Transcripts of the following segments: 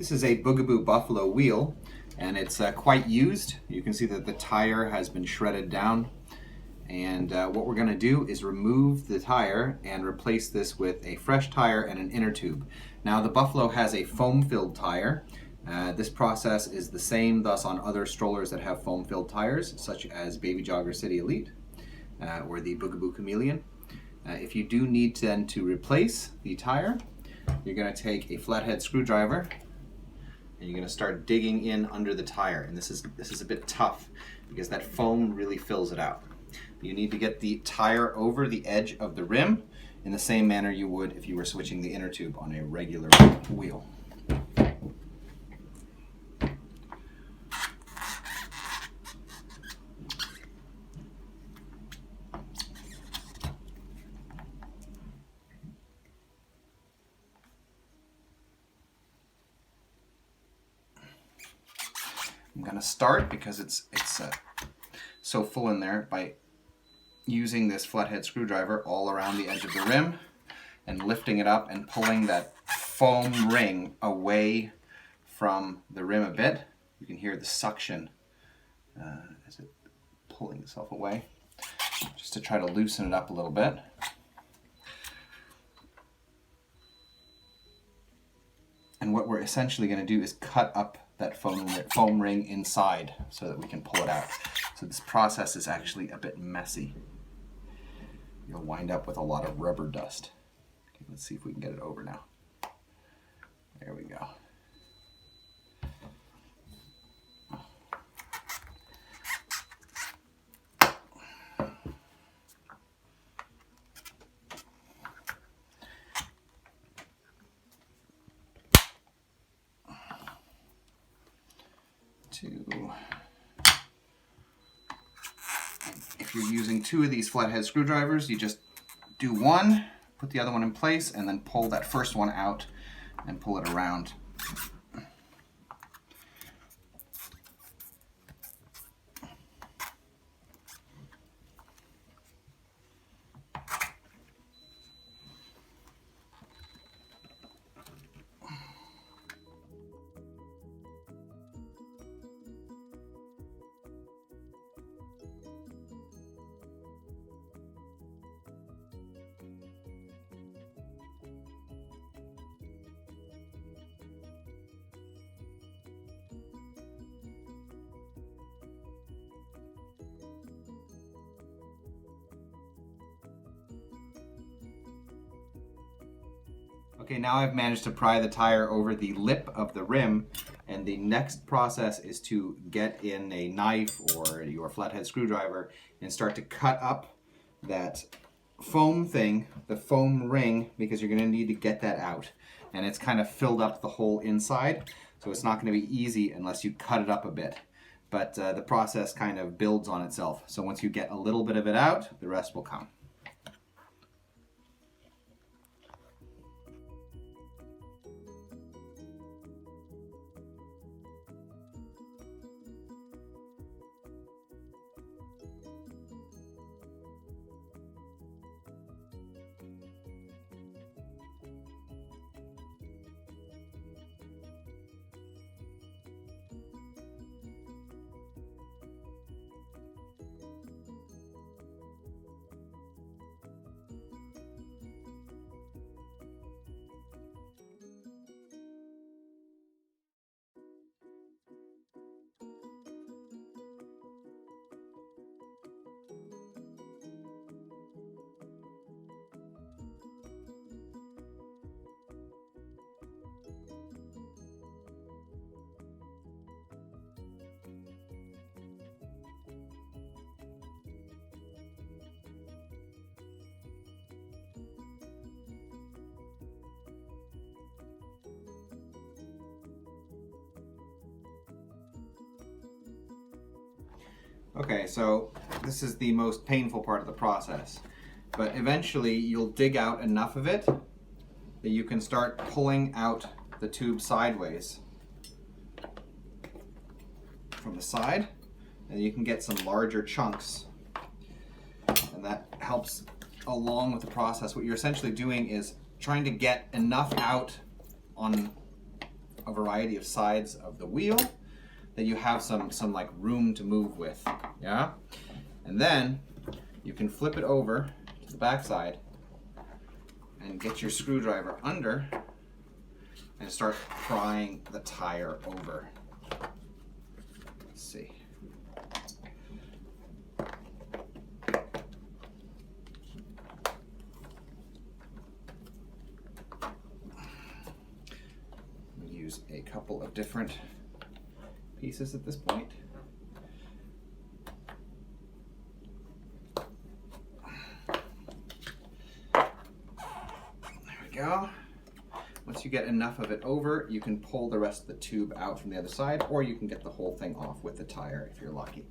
This is a Bugaboo Buffalo wheel, and it's quite used. You can see that the tire has been shredded down. And what we're going to do is remove the tire and replace this with a fresh tire and an inner tube. Now the Buffalo has a foam-filled tire. This process is the same thus on other strollers that have foam-filled tires, such as BabyJogger City Elite or the Bugaboo Cameleon. If you do need then to replace the tire, you're going to take a flathead screwdriver and you're going to start digging in under the tire. And this is a bit tough because that foam really fills it out. You need to get the tire over the edge of the rim in the same manner you would if you were switching the inner tube on a regular wheel. I'm going to start, because it's so full in there, by using this flathead screwdriver all around the edge of the rim and lifting it up and pulling that foam ring away from the rim a bit. You can hear the suction as it pulling itself away, just to try to loosen it up a little bit. And what we're essentially going to do is cut up that foam ring inside so that we can pull it out. So this process is actually a bit messy. You'll wind up with a lot of rubber dust. Okay, let's see if we can get it over now. There we go. If you're using two of these flathead screwdrivers, you just do one, put the other one in place, and then pull that first one out and pull it around. Okay, now I've managed to pry the tire over the lip of the rim, and the next process is to get in a knife or your flathead screwdriver and start to cut up that foam thing, the foam ring, because you're going to need to get that out. And it's kind of filled up the whole inside, so it's not going to be easy unless you cut it up a bit. But the process kind of builds on itself. So once you get a little bit of it out, the rest will come. Okay, so this is the most painful part of the process, but eventually you'll dig out enough of it that you can start pulling out the tube sideways from the side, and you can get some larger chunks, and that helps along with the process. What you're essentially doing is trying to get enough out on a variety of sides of the wheel, that you have some like room to move with, yeah? And then you can flip it over to the back side and get your screwdriver under and start prying the tire over. Let's see. Use a couple of different pieces at this point. There we go. Once you get enough of it over, you can pull the rest of the tube out from the other side, or you can get the whole thing off with the tire if you're lucky.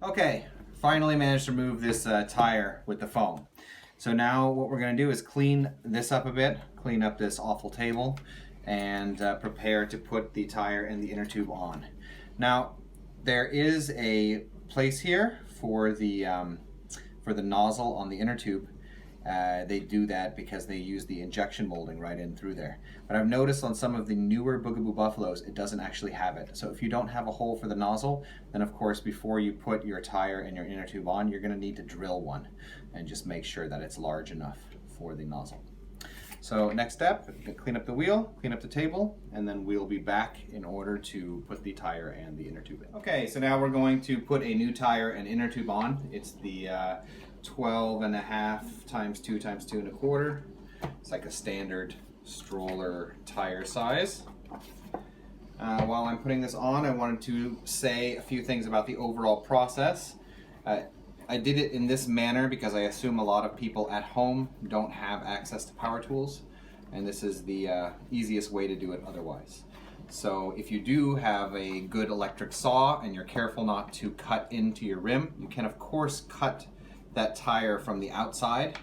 Okay, finally managed to remove this tire with the foam. So now what we're going to do is clean this up a bit, clean up this awful table, and prepare to put the tire and the inner tube on. Now, there is a place here for the nozzle on the inner tube. They do that because they use the injection molding right in through there. But I've noticed on some of the newer Bugaboo Buffaloes, it doesn't actually have it. So if you don't have a hole for the nozzle, then of course before you put your tire and your inner tube on, you're going to need to drill one and just make sure that it's large enough for the nozzle. So next step, clean up the wheel, clean up the table, and then we'll be back in order to put the tire and the inner tube in. Okay, so now we're going to put a new tire and inner tube on. It's the 12.5 times 2 times 2 1/4. It's like a standard stroller tire size. While I'm putting this on, I wanted to say a few things about the overall process. I did it in this manner because I assume a lot of people at home don't have access to power tools, and this is the easiest way to do it otherwise. So if you do have a good electric saw and you're careful not to cut into your rim, you can of course cut that tire from the outside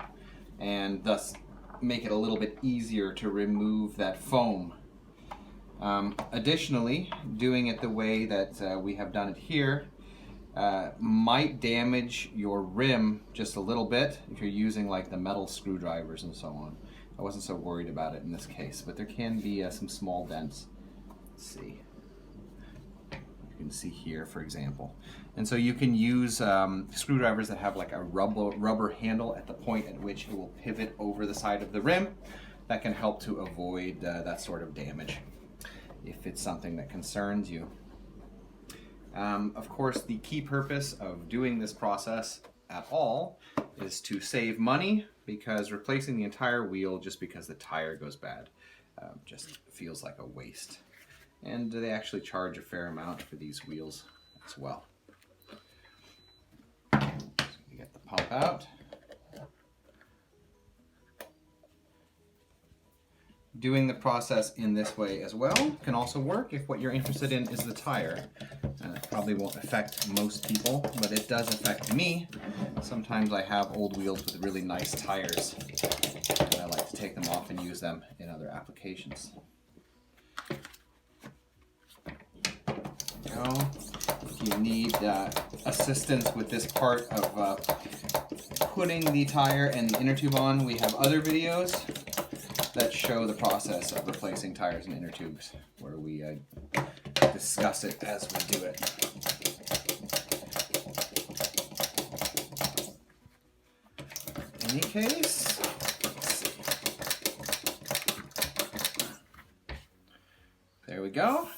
and thus make it a little bit easier to remove that foam. Additionally, doing it the way that we have done it here might damage your rim just a little bit if you're using like the metal screwdrivers and so on. I wasn't so worried about it in this case, but there can be some small dents. Let's see. You can see here, for example. And so you can use screwdrivers that have like a rubber handle at the point at which it will pivot over the side of the rim. That can help to avoid that sort of damage if it's something that concerns you. Of course, the key purpose of doing this process at all is to save money, because replacing the entire wheel just because the tire goes bad just feels like a waste. And they actually charge a fair amount for these wheels as well. So we get the pump out. Doing the process in this way as well can also work if what you're interested in is the tire. It probably won't affect most people, but it does affect me. Sometimes I have old wheels with really nice tires, and I like to take them off and use them in other applications. If you need assistance with this part of putting the tire and the inner tube on. We have other videos that show the process of replacing tires and inner tubes, where we discuss it as we do it. In any case, let's see. There we go.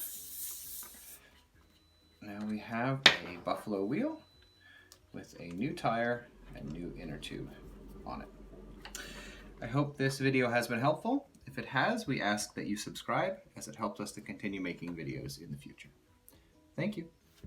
Now we have a Buffalo wheel with a new tire and new inner tube on it. I hope this video has been helpful. If it has, we ask that you subscribe, as it helps us to continue making videos in the future. Thank you.